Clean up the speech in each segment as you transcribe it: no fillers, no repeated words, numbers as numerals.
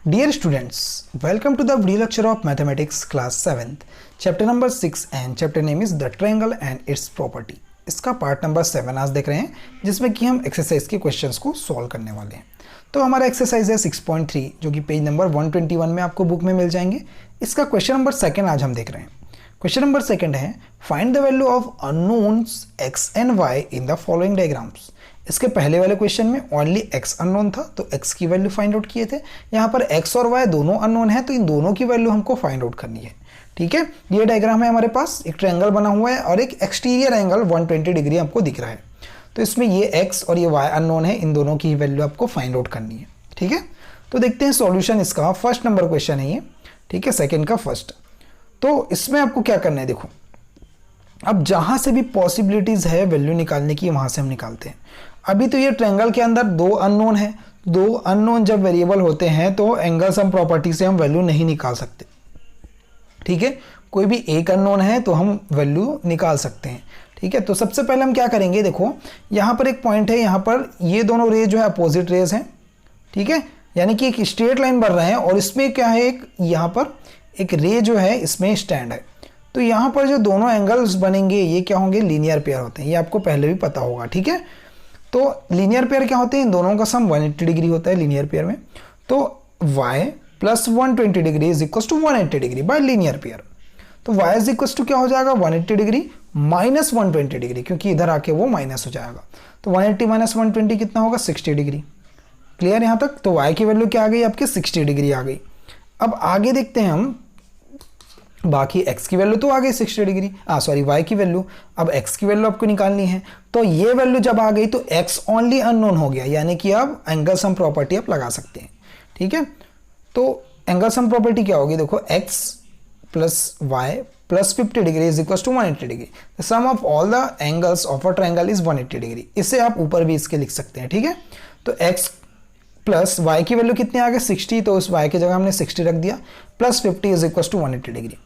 Dear students, welcome to the video lecture of Mathematics class 7th, chapter number 6 and chapter name is the triangle and its property। इसका part number 7 आज देख रहे हैं जिसमें कि हम एक्सरसाइज के क्वेश्चंस को सॉल्व करने वाले हैं। तो हमारा एक्सरसाइज है 6.3 जो कि पेज नंबर 121 में आपको बुक में मिल जाएंगे। इसका क्वेश्चन नंबर 2 आज हम देख रहे हैं। क्वेश्चन नंबर 2 है find the value of unknowns x and y in the following diagrams. इसके पहले वाले क्वेश्चन में ओनली x अननोन था तो x की वैल्यू फाइंड आउट किए थे। यहाँ पर x और y दोनों अननोन है तो इन दोनों की वैल्यू हमको फाइंड आउट करनी है। ठीक है, ये डायग्राम है हमारे पास, एक ट्रायंगल बना हुआ है और एक एक्सटीरियर एंगल 120 डिग्री आपको दिख रहा है। तो इसमें ये x और ये y अननोन है, इन दोनों की वैल्यू आपको फाइंड आउट करनी है। ठीक है, तो देखते हैं सॉल्यूशन इसका। फर्स्ट नंबर क्वेश्चन है ये, ठीक है, सेकेंड का फर्स्ट। तो इसमें आपको क्या करना है, देखो अब जहां से भी पॉसिबिलिटीज है वैल्यू निकालने की वहां से हम निकालते हैं। अभी तो ये ट्रायंगल के अंदर दो अननोन है, दो अननोन जब वेरिएबल होते हैं तो एंगल सम प्रॉपर्टी से हम वैल्यू नहीं निकाल सकते। ठीक है, कोई भी एक अननोन है तो हम वैल्यू निकाल सकते हैं। ठीक है, तो सबसे पहले हम क्या करेंगे, देखो यहाँ पर एक पॉइंट है, यहाँ पर ये दोनों रेज जो है अपोजिट रेज हैं। ठीक है, यानी कि एक स्ट्रेट लाइन बन रहे हैं और इसमें क्या है, एक यहाँ पर एक रे जो है इसमें स्टैंड है। तो यहाँ पर जो दोनों एंगल्स बनेंगे ये क्या होंगे, लीनियर पेयर होते हैं। ये आपको पहले भी पता होगा। ठीक है, तो लीनियर पेयर क्या होते हैं, इन दोनों का सम 180 डिग्री होता है लीनियर पेयर में। तो y plus 120 degree is equal to 180 degree by linear pair. तो y इज इक्वल टू क्या हो जाएगा, 180 डिग्री माइनस 120 डिग्री, क्योंकि इधर आके वो माइनस हो जाएगा। तो 180 माइनस 120 कितना होगा, 60 डिग्री। क्लियर यहाँ तक। तो y की वैल्यू क्या आ गई आपकी, 60 डिग्री आ गई। अब आगे देखते हैं हम, बाकी x की वैल्यू तो आ गई 60 डिग्री, सॉरी y की वैल्यू। अब x की वैल्यू आपको निकालनी है। तो ये वैल्यू जब आ गई तो x ओनली अननोन हो गया, यानी कि अब एंगल सम प्रॉपर्टी आप लगा सकते हैं। ठीक है, तो एंगल सम प्रॉपर्टी क्या होगी, देखो x plus y plus 50 degree is equal to 180 degree. The sum of all the angles of a triangle is 180 degree. इसे आप ऊपर भी इसके लिख सकते हैं। ठीक है, तो x प्लस y की वैल्यू कितनी आ गई, 60, तो उस y की जगह हमने 60 रख दिया, plus 50 is equal to 180 degree.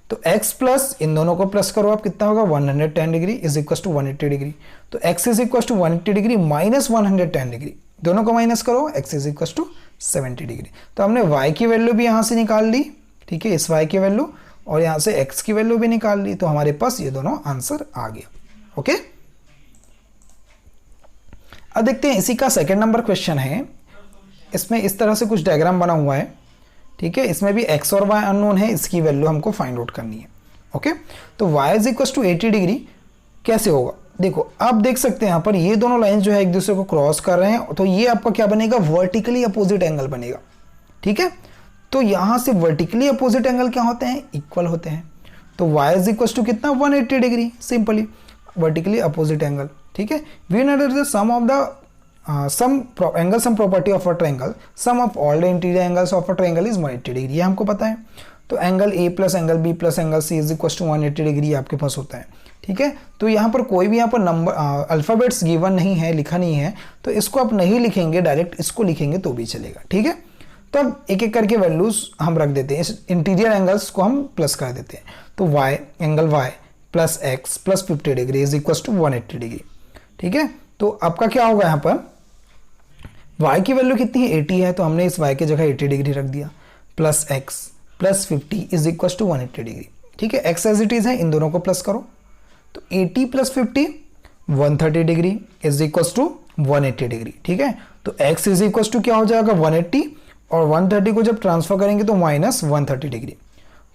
तो x प्लस इन दोनों को प्लस करो आप, कितना होगा 110 degree is equal to 180 degree. तो x is equal to 180 degree minus 110 degree, दोनों को माइनस करो, x is equal to 70 degree. तो हमने y की वैल्यू भी यहाँ से निकाल ली। ठीक है, इस y की वैल्यू और यहाँ से x की वैल्यू भी निकाल ली, तो हमारे पास ये दोनों आंसर आ गया। ओके, अब देखते हैं इसी का सेकेंड नंबर क्वेश्चन है। इसमें इस तरह से कुछ डायग्राम बना हुआ है। ठीक है, इसमें भी x और y अननोन है, इसकी वैल्यू हमको फाइंड आउट करनी है। ओके, तो y is equal to 80 degree कैसे होगा, देखो आप देख सकते हैं यहाँ पर ये दोनों लाइन जो है एक दूसरे को क्रॉस कर रहे हैं, तो ये आपका क्या बनेगा, वर्टिकली अपोजिट एंगल बनेगा। ठीक है, तो यहाँ से वर्टिकली अपोजिट एंगल क्या होते हैं, इक्वल होते हैं। तो y इज इक्वल टू कितना, 180 degree, simply vertically opposite angle. ठीक है, we know that the sum of the angle sum property of a triangle, sum of all the interior angles of a triangle is 180 degree, ये हमको पता है। तो angle A plus angle B plus angle C is equal to 180 degree आपके पास होता है। ठीक है, तो यहाँ पर कोई भी यहाँ पर नंबर अल्फ़ाबेट्स गिवन नहीं है, लिखा नहीं है, तो इसको आप नहीं लिखेंगे, डायरेक्ट इसको लिखेंगे तो भी चलेगा। ठीक है, तो अब एक एक करके वैल्यूज हम रख देते हैं, इस इंटीरियर एंगल्स को हम प्लस कर देते हैं। तो y angle y plus x plus 50 degree is equal to 180 degree. ठीक है, तो आपका क्या होगा, यहाँ पर y की वैल्यू कितनी है, 80 है, तो हमने इस y की जगह 80 डिग्री रख दिया, plus x plus 50 is equal to 180 degree. ठीक है, x एज इट इज है, इन दोनों को प्लस करो, तो 80 plus 50 130 degree is equal to 180 degree. ठीक है, तो x इज इक्वल टू क्या हो जाएगा 180 और 130 को जब ट्रांसफर करेंगे तो माइनस 130 डिग्री।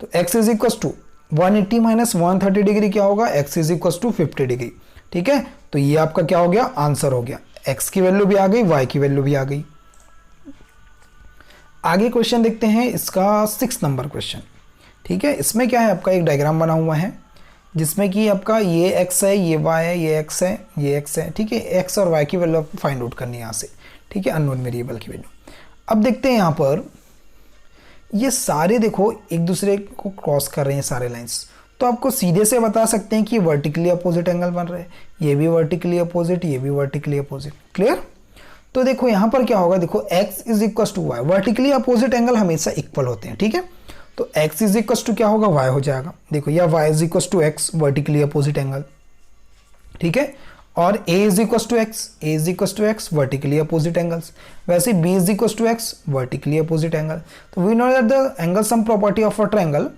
तो x is equal to 180 minus 130 degree क्या होगा, x is equal to 50 degree. ठीक है, तो ये आपका क्या हो गया, आंसर हो गया। x की वैल्यू भी आ गई, y की वैल्यू भी आ गई। आगे क्वेश्चन देखते हैं, इसका 6 नंबर क्वेश्चन। ठीक है, इसमें क्या है, आपका एक डायग्राम बना हुआ है जिसमें कि आपका ये x है, ये y है, ये x है, ये x है। ठीक है, x और y की वैल्यू आपको फाइंड आउट करनी है यहाँ से। ठीक है, अननोन वेरिएबल की वैल्यू। अब देखते हैं यहाँ पर ये सारे देखो एक दूसरे को क्रॉस कर रहे हैं सारे लाइंस, तो आपको सीधे से बता सकते हैं कि वर्टिकली अपोजिट एंगल बन रहे हैं, ये भी वर्टिकली अपोजिट, ये भी वर्टिकली अपोजिट। क्लियर। तो देखो यहाँ पर क्या होगा, देखो x is equal to y, vertically opposite angle हमेशा इक्वल होते हैं। ठीक है, तो x इज इक्वल टू क्या होगा, y हो जाएगा। देखो या y is equal to x, vertically opposite angle. ठीक है, और a is equal to x, a is equal to x vertically opposite angles, वैसे b is equal to x vertically opposite angle. तो we know that the angle sum property of a triangle,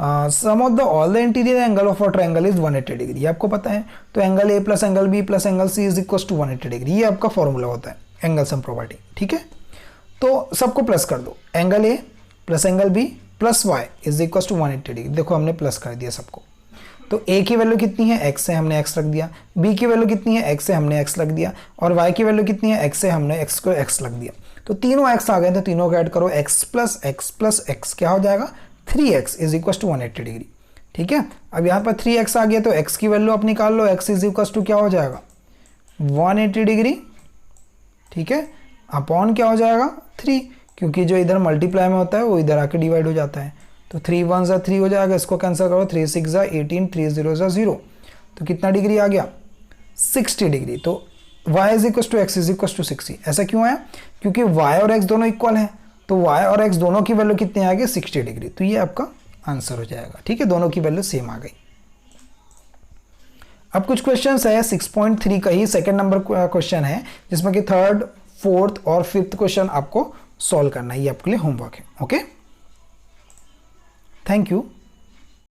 sum of the all the interior angle of a triangle is 180 degree, ये आपको पता है। तो angle a plus angle b plus angle c is equal to 180 degree, ये आपका formula होता है angle sum property, ठीक है। तो सबको प्लस कर दो, angle a plus angle b plus y is equal to 180 degree, देखो हमने प्लस कर दिया सबको। तो a की वैल्यू कितनी है, x से हमने x रख दिया, b की वैल्यू कितनी है, x से हमने x रख दिया, और y की वैल्यू कितनी है, x से हमने x को x रख दिया। तो तीनों x आ गए, तो तीनों को ऐड करो, x प्लस x क्या हो जाएगा 3x is equal to 180 degree, ठीक है। अब यहाँ पर 3x आ गया तो x की वैल्यू आप निकाल लो, x इज इक्वल टू क्या हो जाएगा 180 डिग्री, ठीक है, अपॉन क्या हो जाएगा 3, क्योंकि जो इधर मल्टीप्लाई में होता है वो इधर आके डिवाइड हो जाता है। तो 3 1 ज़ा 3 हो जाएगा, इसको कैंसिल करो, 3 6 ज़ा 18, 3 0 ज़ा 0, तो कितना डिग्री आ गया 60 डिग्री। तो y is equal to x is equal to 60, ऐसा क्यों है, क्योंकि y और x दोनों इक्वल हैं, तो y और x दोनों की वैल्यू कितनी आ गई 60 डिग्री, तो ये आपका आंसर हो जाएगा, ठीक है, दोनों की वैल्यू सेम आ गई। अब कुछ क्वेश्चंस है 6.3 का ही सेकंड नंबर क्वेश्चन है, जिसमें कि थर्ड, फोर्थ और फिफ्थ क्वेश्चन आपको सॉल्व करना है, ये आपके लिए होमवर्क है। Okay, thank you.